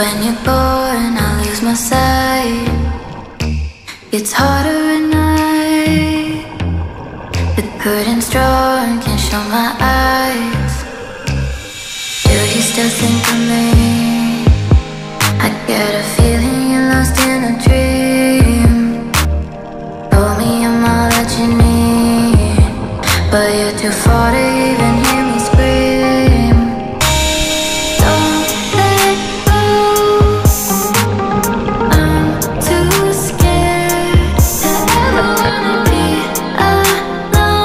when you're born, I lose my sight. It's harder at night. The curtain's drawn, can't show my eyes. Do you still think of me? I get a feeling you're lost in a dream. Told me I'm all that you need, but you're too far to even hear me scream. Don't let go, I'm too scared to ever wanna be alone.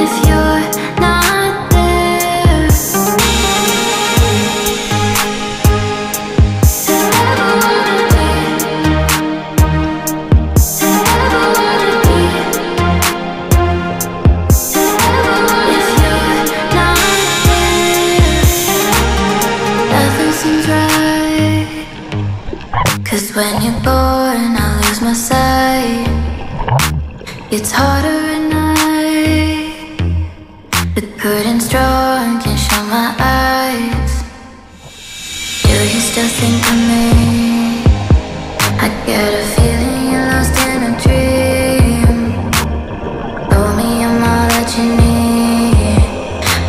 If you're not there, to ever wanna be, to ever wanna be, to ever, if you're not there, nothing seems right. 'Cause when you're born, I lose my sight. It's harder at night. The curtain's drawn, can't show my eyes. Do you still think of me? I get a feeling you're lost in a dream. Told me I'm all that you need,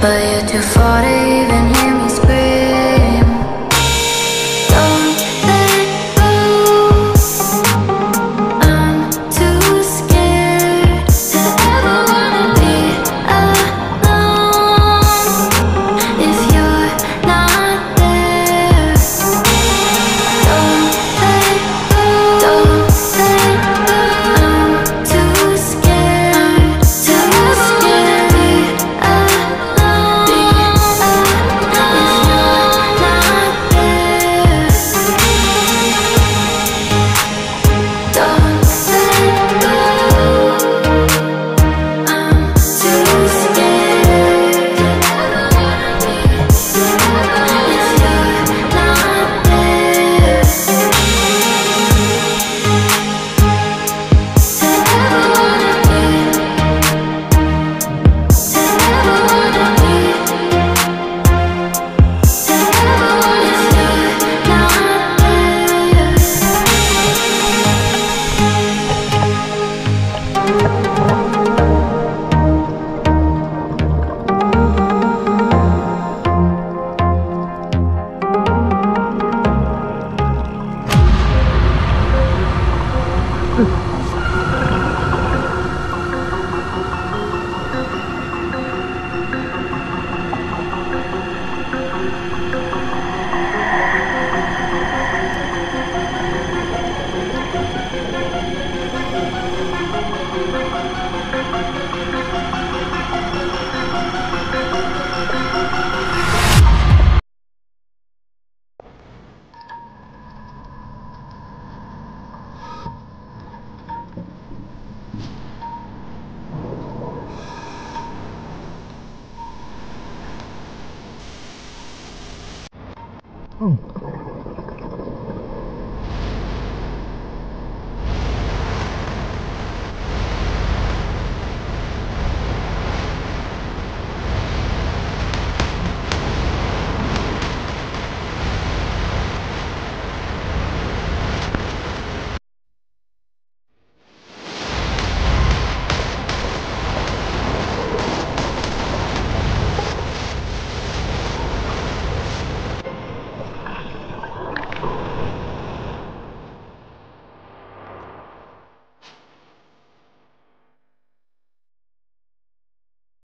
but you're too far to even hear me scream. Don't let go, I'm too scared to ever wanna be alone. If you're not there, don't let go, don't let go. I'm too scared to be alone. If you're not there, don't let go. I'm too scared to ever wanna be. If you're not there, to ever wanna be, to ever wanna be, to ever, if you're not there.